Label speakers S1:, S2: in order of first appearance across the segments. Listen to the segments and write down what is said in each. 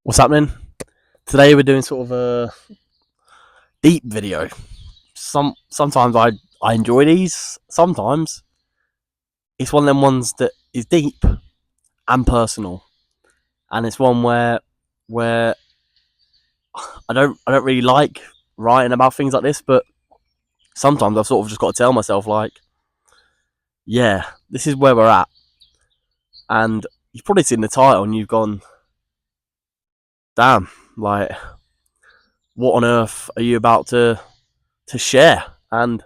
S1: What's happening? Today we're doing sort of a deep video. Sometimes I enjoy these. Sometimes it's one of them ones that is deep and personal, and it's one where I don't really like writing about things like this, but sometimes I've sort of just got to tell myself like, yeah, this is where we're at, and you've probably seen the title and you've gone, damn, like what on earth are you about to share? And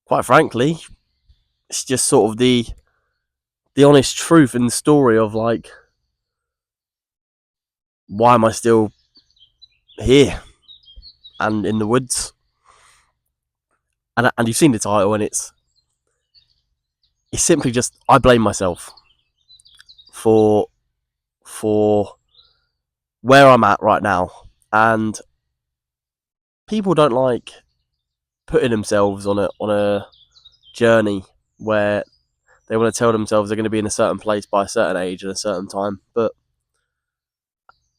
S1: quite frankly, it's just sort of the honest truth and story of like, why am I still here and in the woods? And you've seen the title, and it's simply just I blame myself for for where I'm at right now, and people don't like putting themselves on a journey where they want to tell themselves they're going to be in a certain place by a certain age at a certain time, but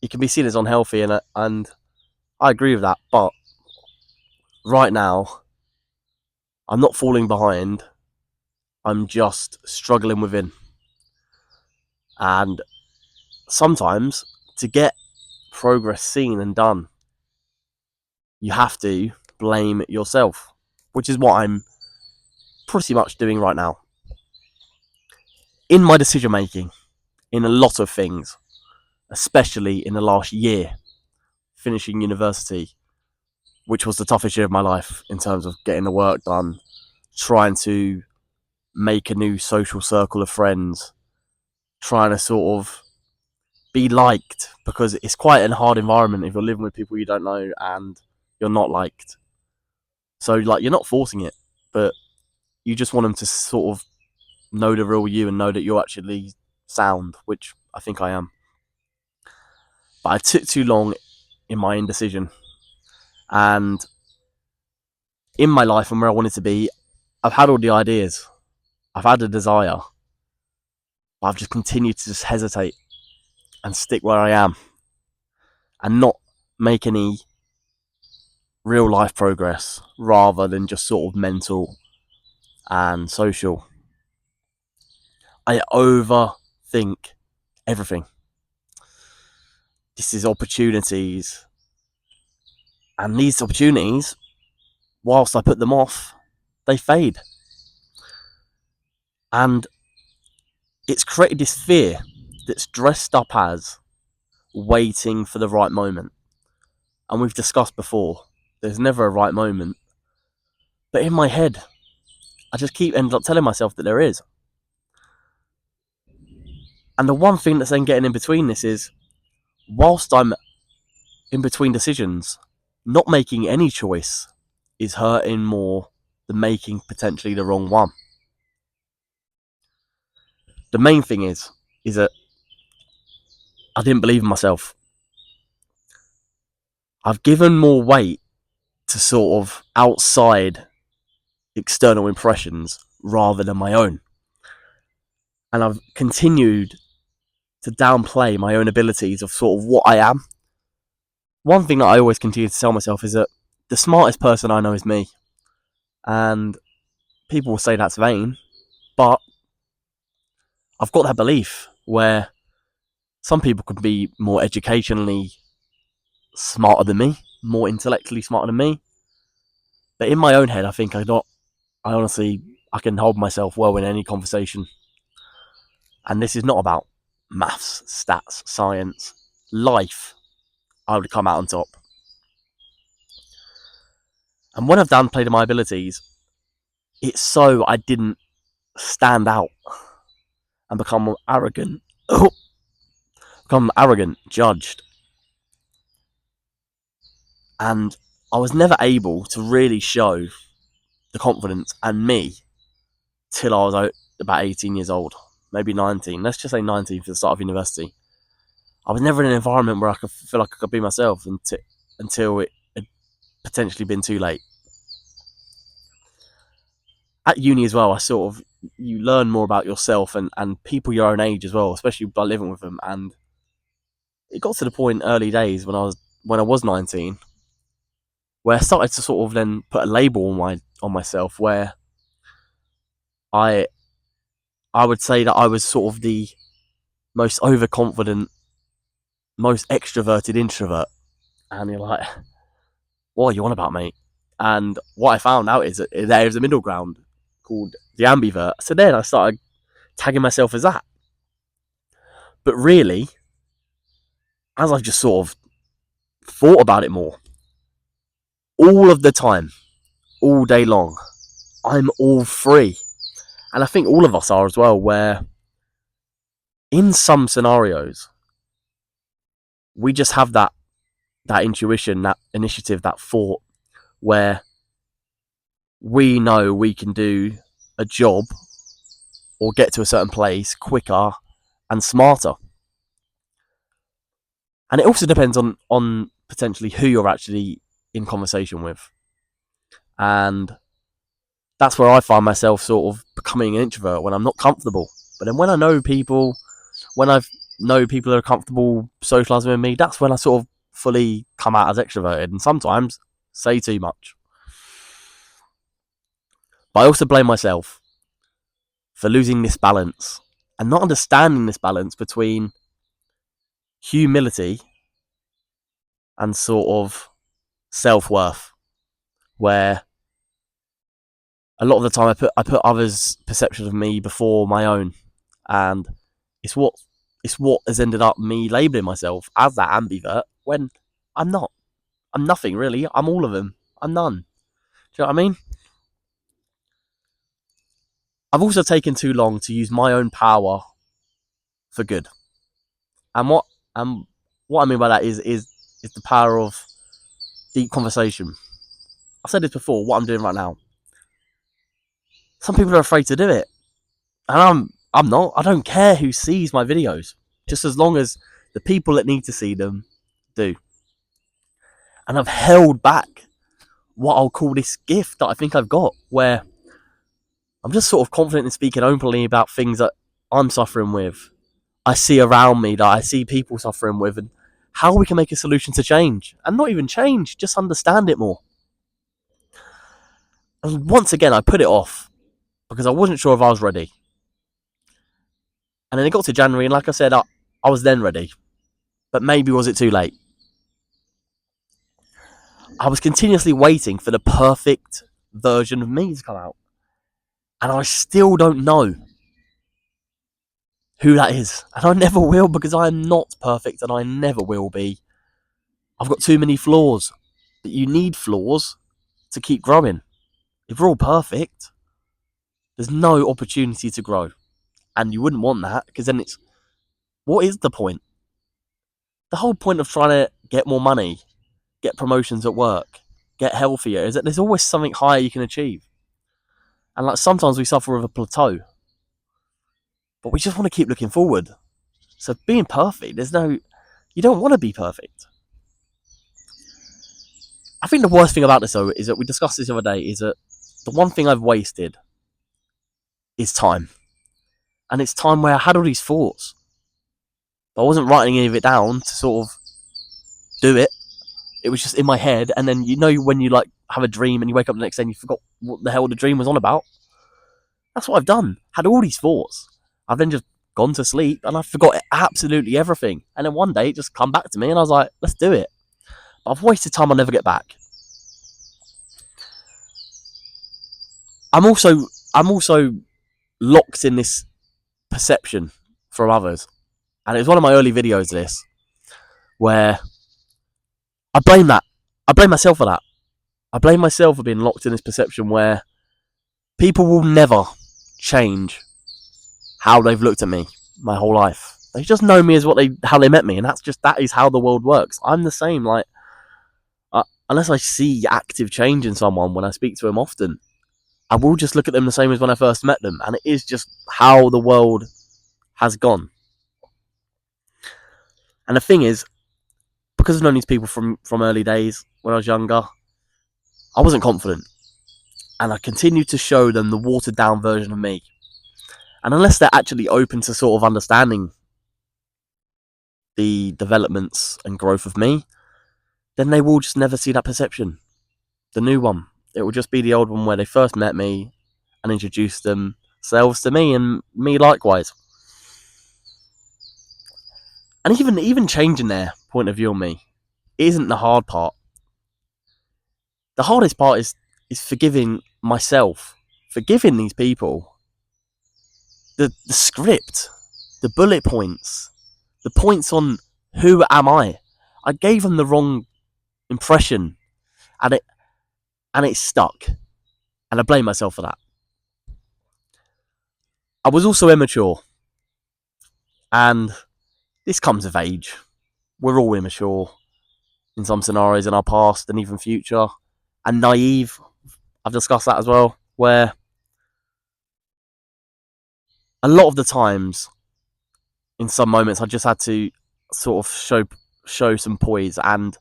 S1: it can be seen as unhealthy, and I agree with that. But right now, I'm not falling behind. I'm just struggling within. And sometimes to get progress seen and done, you have to blame yourself, which is what I'm pretty much doing right now. In my decision making, in a lot of things, especially in the last year, finishing university, which was the toughest year of my life in terms of getting the work done, trying to make a new social circle of friends, trying to sort of be liked, because it's quite a hard environment if you're living with people you don't know and you're not liked. So like you're not forcing it, but you just want them to sort of know the real you and know that you're actually sound, which I think I am. But I took too long in my indecision, and in my life and where I wanted to be, I've had all the ideas, I've had the desire, but I've just continued to just hesitate and stick where I am and not make any real life progress rather than just sort of mental and social. I overthink everything. This is opportunities, and these opportunities, whilst I put them off, they fade. And it's created this fear that's dressed up as waiting for the right moment. And we've discussed before, there's never a right moment. But in my head, I just keep ending up telling myself that there is. And the one thing that's then getting in between this is, whilst I'm in between decisions, not making any choice is hurting more than making potentially the wrong one. The main thing is that I didn't believe in myself. I've given more weight to sort of outside external impressions rather than my own. And I've continued to downplay my own abilities of sort of what I am. One thing that I always continue to tell myself is that the smartest person I know is me. And people will say that's vain, but I've got that belief where some people can be more educationally smarter than me, more intellectually smarter than me. But in my own head, I think I honestly, I can hold myself well in any conversation. And this is not about maths, stats, science, life. I would come out on top. And when I've downplayed my abilities, it's so I didn't stand out and become arrogant, judged. And I was never able to really show the confidence and me till I was about 18 years old, maybe 19. Let's just say 19 for the start of university. I was never in an environment where I could feel like I could be myself until it had potentially been too late. At uni as well, I sort of, you learn more about yourself and people your own age as well, especially by living with them. And it got to the point early days when I was 19, where I started to sort of then put a label on myself, where I I would say that I was sort of the most overconfident, most extroverted introvert. And you're like, what are you on about, mate? And what I found out is that there's a middle ground called the ambivert. So then I started tagging myself as that. But really, as I've just sort of thought about it more, all of the time, all day long, I'm all three. And I think all of us are as well, where in some scenarios, we just have that intuition, that initiative, that thought, where we know we can do a job or get to a certain place quicker and smarter. And it also depends on potentially who you're actually in conversation with. And that's where I find myself sort of becoming an introvert, when I'm not comfortable. But then when I know people, when I know people that are comfortable socialising with me, that's when I sort of fully come out as extroverted, and sometimes say too much. But I also blame myself for losing this balance and not understanding this balance between humility and sort of self-worth, where a lot of the time I put others' perception of me before my own, and it's what has ended up me labelling myself as that ambivert when I'm not. I'm nothing really. I'm all of them. I'm none. Do you know what I mean? I've also taken too long to use my own power for good, and what I mean by that is the power of deep conversation. I've said this before. What I'm doing right now, some people are afraid to do it, and I'm not. I don't care who sees my videos, just as long as the people that need to see them do. And I've held back what I'll call this gift that I think I've got, where I'm just sort of confident in speaking openly about things that I'm suffering with, I see around me, that I see people suffering with, and how we can make a solution to change. And not even change, just understand it more. And once again, I put it off because I wasn't sure if I was ready. And then it got to January, and like I said, I was then ready. But maybe was it too late? I was continuously waiting for the perfect version of me to come out. And I still don't know who that is. And I never will, because I am not perfect and I never will be. I've got too many flaws. But you need flaws to keep growing. If we're all perfect, there's no opportunity to grow. And you wouldn't want that, because then it's, what is the point? The whole point of trying to get more money, get promotions at work, get healthier, is that there's always something higher you can achieve. And like sometimes we suffer with a plateau, but we just want to keep looking forward. So being perfect, you don't want to be perfect. I think the worst thing about this, though, is that we discussed this the other day, is that the one thing I've wasted is time. And it's time where I had all these thoughts, but I wasn't writing any of it down to sort of do it. It was just in my head. And then, when you like have a dream and you wake up the next day and you forgot what the hell the dream was on about? That's what I've done. Had all these thoughts. I've then just gone to sleep and I forgot absolutely everything. And then one day it just come back to me and I was like, let's do it. But I've wasted time I'll never get back. I'm also locked in this perception from others. And it was one of my early videos, this, where I blame that. I blame myself for that. I blame myself for being locked in this perception where people will never change how they've looked at me my whole life. They just know me as how they met me, and that is how the world works. I'm the same. Like, unless I see active change in someone when I speak to them often, I will just look at them the same as when I first met them, and it is just how the world has gone. And the thing is, because I've known these people from early days when I was younger, I wasn't confident, and I continued to show them the watered down version of me. And unless they're actually open to sort of understanding the developments and growth of me, then they will just never see that perception. The new one. It will just be the old one where they first met me and introduced themselves to me, and me likewise. And even changing their point of view on me isn't the hard part. The hardest part is forgiving myself, forgiving these people. The script, the bullet points, the points on who am I. I gave them the wrong impression, and it stuck, and I blame myself for that. I was also immature, and this comes of age. We're all immature in some scenarios in our past and even future, and naive. I've discussed that as well, where a lot of the times, in some moments, I just had to sort of show some poise, and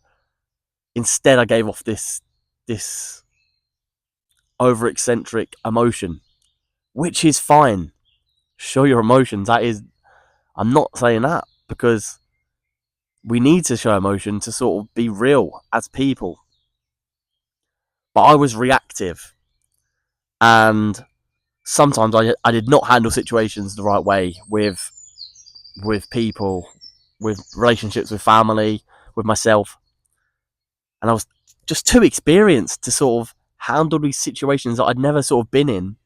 S1: instead I gave off this over eccentric emotion, which is fine. Show your emotions. I'm not saying that, because we need to show emotion to sort of be real as people. But I was reactive, and sometimes I did not handle situations the right way with people, with relationships, with family, with myself. And I was just too experienced to sort of handle these situations that I'd never sort of been in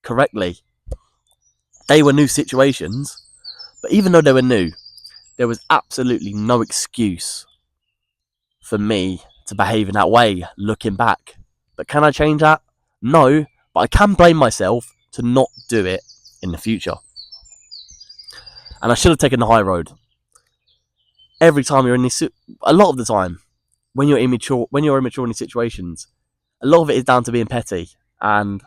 S1: correctly. They were new situations, but even though they were new, there was absolutely no excuse for me to behave in that way looking back. But can I change that? No, but I can blame myself to not do it in the future. And I should have taken the high road. Every time you're in this, a lot of the time, when you're immature in these situations, a lot of it is down to being petty. And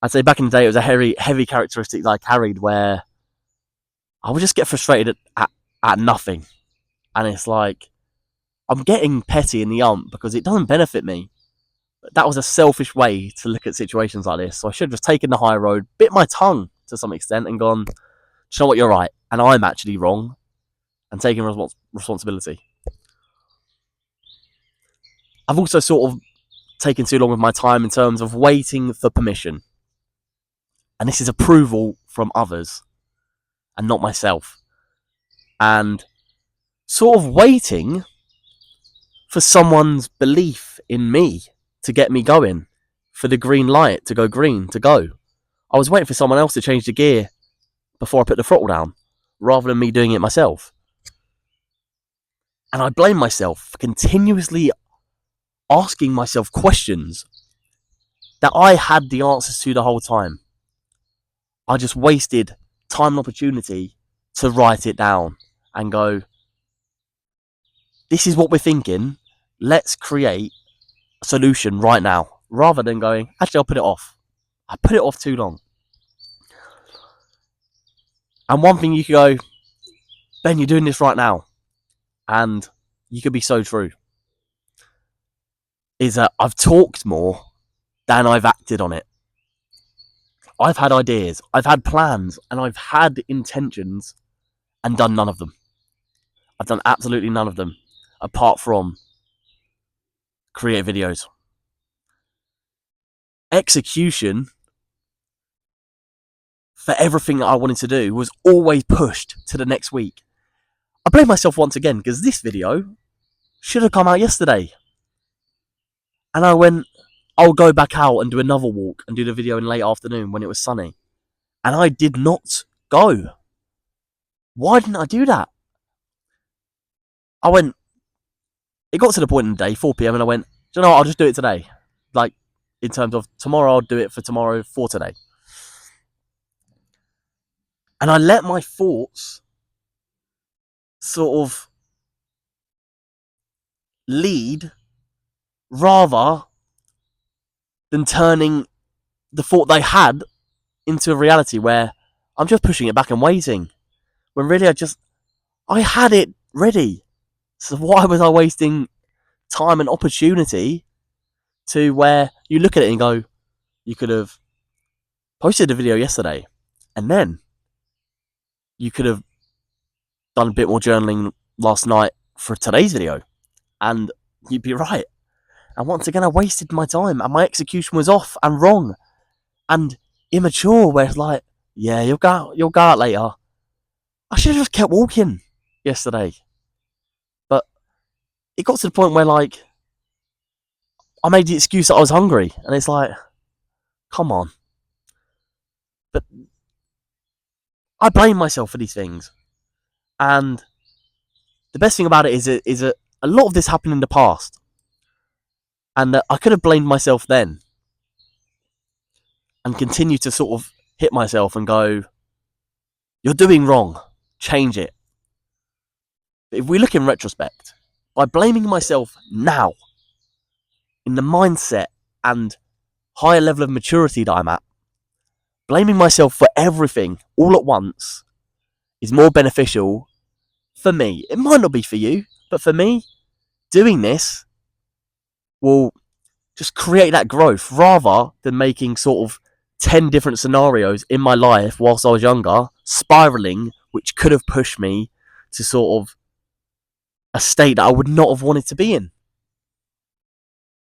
S1: I'd say back in the day, it was a heavy characteristic that I carried, where I would just get frustrated at nothing. And it's like, I'm getting petty in the ump because it doesn't benefit me. But that was a selfish way to look at situations like this. So I should have just taken the high road, bit my tongue to some extent, and gone, do you know what, you're right, and I'm actually wrong, and taking responsibility. I've also sort of taken too long with my time in terms of waiting for permission. And this is approval from others and not myself. And sort of waiting for someone's belief in me to get me going, for the green light to go green, to go. I was waiting for someone else to change the gear before I put the throttle down, rather than me doing it myself. And I blame myself for continuously asking myself questions that I had the answers to the whole time. I just wasted time and opportunity to write it down and go, this is what we're thinking, let's create a solution right now, rather than going, actually, I'll put it off. I put it off too long. And one thing you could go, Ben, you're doing this right now, and you could be so true, is that I've talked more than I've acted on it. I've had ideas, I've had plans, and I've had intentions, and done none of them. I've done absolutely none of them, apart from create videos. Execution for everything that I wanted to do was always pushed to the next week. I blame myself once again, because this video should have come out yesterday. And I went, I'll go back out and do another walk and do the video in late afternoon when it was sunny. And I did not go. Why didn't I do that? It got to the point in the day, 4 p.m, and I went, do you know what, I'll just do it today. Like, in terms of tomorrow, I'll do it for tomorrow, for today. And I let my thoughts sort of lead, rather than turning the thought they had into a reality where I'm just pushing it back and waiting. When really I had it ready. So why was I wasting time and opportunity to where you look at it and go, you could have posted a video yesterday, and then you could have done a bit more journaling last night for today's video, and you'd be right. And once again, I wasted my time, and my execution was off and wrong and immature. Where it's like, yeah, you'll go out later. I should have just kept walking yesterday, but it got to the point where like I made the excuse that I was hungry, and it's like, come on. But I blame myself for these things, and the best thing about it is that a lot of this happened in the past, and I could have blamed myself then and continue to sort of hit myself and go, you're doing wrong, change it. But if we look in retrospect, by blaming myself now, in the mindset and higher level of maturity that I'm at, blaming myself for everything all at once is more beneficial for me. It might not be for you, but for me, doing this will just create that growth rather than making sort of 10 different scenarios in my life whilst I was younger, spiraling, which could have pushed me to sort of a state that I would not have wanted to be in.